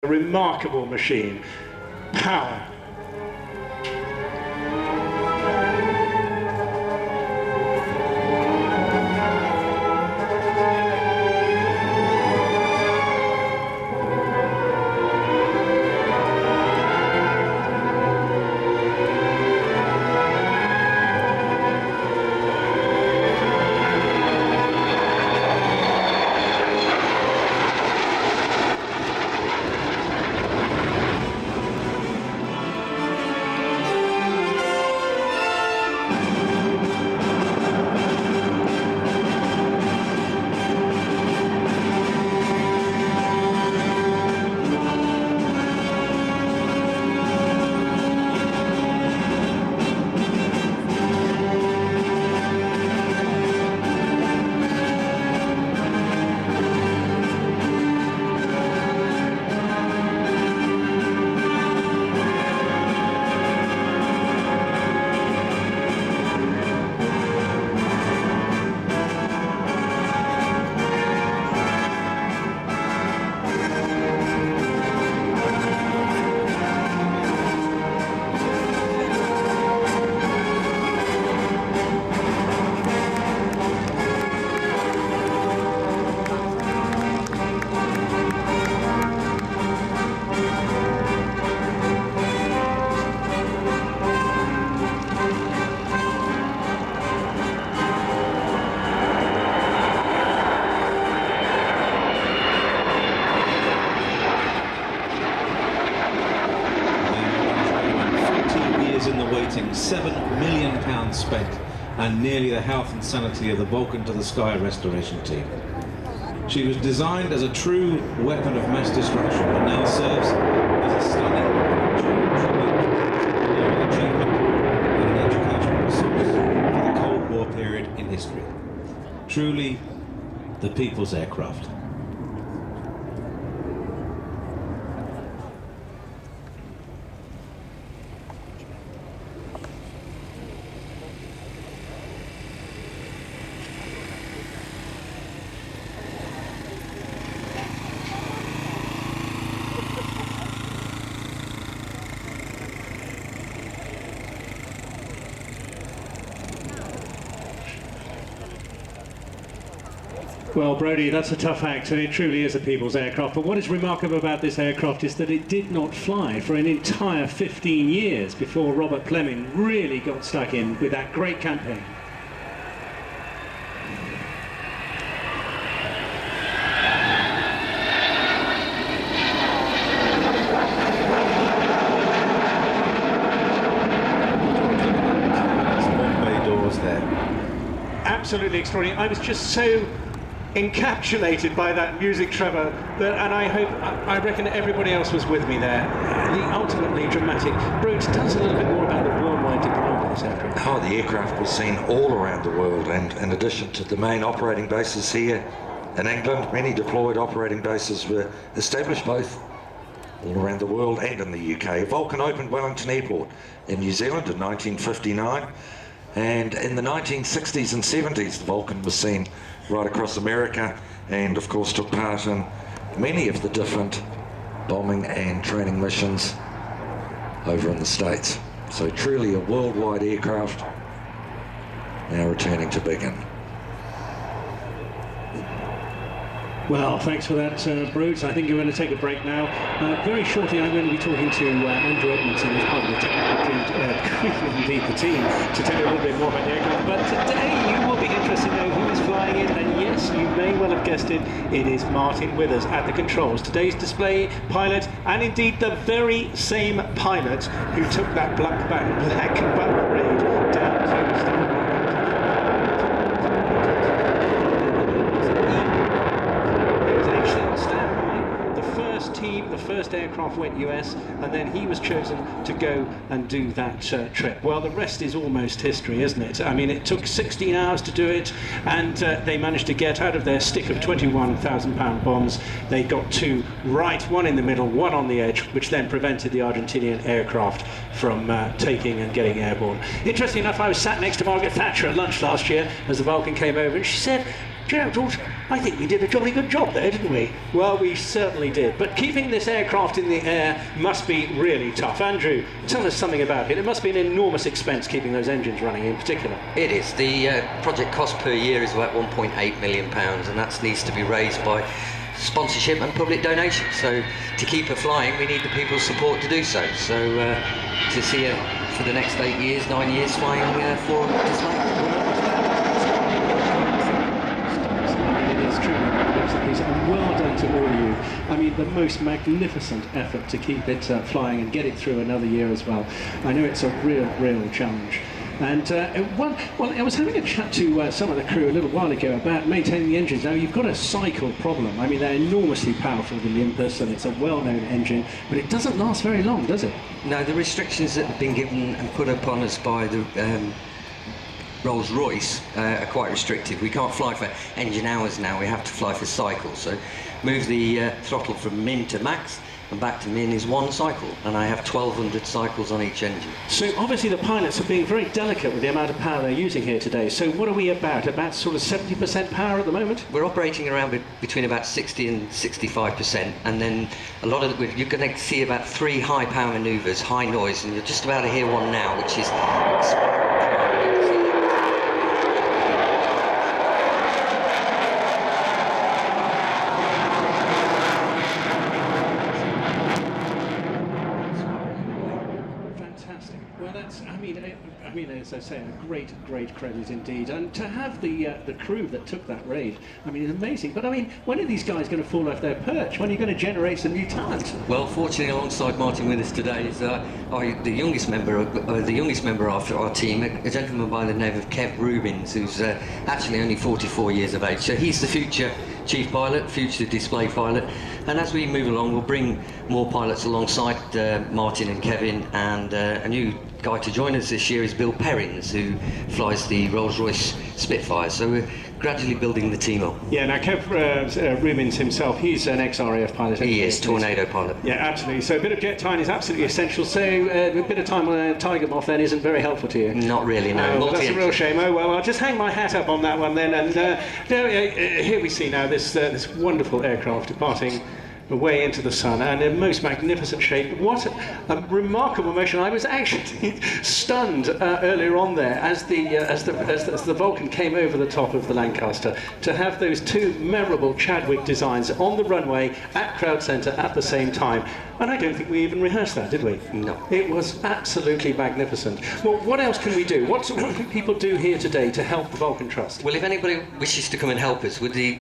A remarkable machine. Power. In the waiting, £7 million spent, and nearly the health and sanity of the Vulcan to the Sky restoration team. She was designed as a true weapon of mass destruction, and now serves as a stunning achievement and an educational resource for the Cold War period in history. Truly, the people's aircraft. Well, Brodie, that's a tough act, and it truly is a people's aircraft. But what is remarkable about this aircraft is that it did not fly for an entire 15 years before Robert Fleming really got stuck in with that great campaign. Absolutely extraordinary. I was just so encapsulated by that music, Trevor, that, and I reckon everybody else was with me there. The ultimately dramatic. Bruce, tell us a little bit more about the worldwide deployment of this aircraft. Oh, the aircraft was seen all around the world, and in addition to the main operating bases here in England, many deployed operating bases were established both all around the world and in the UK. Vulcan opened Wellington Airport in New Zealand in 1959, and in the 1960s and 70s the Vulcan was seen right across America, and of course took part in many of the different bombing and training missions over in the States. So truly a worldwide aircraft, now returning to Biggin. Well, thanks for that, Bruce. I think you're going to take a break now. Very shortly, I'm going to be talking to Andrew Edmondson, who's part of the technical indeed the team, to tell you a little bit more about the aircraft. But today, you will be interested to know who is flying it. And yes, you may well have guessed it, it is Martin Withers at the controls. Today's display pilot, and indeed the very same pilot who took that black butt raid down to Houston. The first aircraft went US, and then he was chosen to go and do that trip. Well, the rest is almost history, isn't it? I mean, it took 16 hours to do it, and they managed to get out of their stick of 21,000-pound bombs. They got two right, one in the middle, one on the edge, which then prevented the Argentinian aircraft from taking and getting airborne. Interesting enough, I was sat next to Margaret Thatcher at lunch last year as the Vulcan came over, and she said, "Do you know, George, I think we did a jolly good job there, didn't we? Well, we certainly did. But keeping this aircraft in the air must be really tough. Andrew, tell us something about it. It must be an enormous expense keeping those engines running in particular. It is. The project cost per year is about £1.8 million, and that needs to be raised by sponsorship and public donation. So to keep her flying, we need the people's support to do so. So to see her for the next 8 years, 9 years flying for display. And well done to all of you. I mean, the most magnificent effort to keep it flying and get it through another year as well. I know it's a real challenge. And I was having a chat to some of the crew a little while ago about maintaining the engines. Now, you've got a cycle problem. I mean, they're enormously powerful, the Olympus, and it's a well-known engine, but it doesn't last very long, does it? No, the restrictions that have been given and put upon us by the Rolls-Royce are quite restrictive. We can't fly for engine hours now, we have to fly for cycles. So move the throttle from min to max and back to min is one cycle, and I have 1,200 cycles on each engine. So obviously the pilots are being very delicate with the amount of power they're using here today. So what are we about? About sort of 70% power at the moment? We're operating around between about 60 and 65%, and then a lot of you're going to see about 3 high power manoeuvres, high noise, and you're just about to hear one now, which is well, that's, I mean, as I say, a great credit indeed. And to have the crew that took that raid, I mean, it's amazing. But I mean, when are these guys going to fall off their perch? When are you going to generate some new talent? Well, fortunately, alongside Martin with us today is the youngest member of our team, a gentleman by the name of Kev Rubins, who's actually only 44 years of age. So he's the future chief pilot, future display pilot. And as we move along, we'll bring more pilots alongside Martin and Kevin, and a new guy to join us this year is Bill Perrins, who flies the Rolls-Royce Spitfire. So we're gradually building the team up. Yeah, now Kev Rubins himself, he's an ex-RAF pilot. He is, Tornado pilot. Yeah, absolutely. So a bit of jet time is absolutely essential. So a bit of time on a Tiger Moth then isn't very helpful to you? Not really, no. Well, that's a real shame. Oh, well, I'll just hang my hat up on that one then. And here we see now this wonderful aircraft departing away into the sun, and in most magnificent shape. What a remarkable motion! I was actually stunned earlier on there as the Vulcan came over the top of the Lancaster to have those 2 memorable Chadwick designs on the runway at Crowd Centre at the same time. And I don't think we even rehearsed that, did we? No. It was absolutely magnificent. Well, what else can we do? What can people do here today to help the Vulcan Trust? Well, if anybody wishes to come and help us with the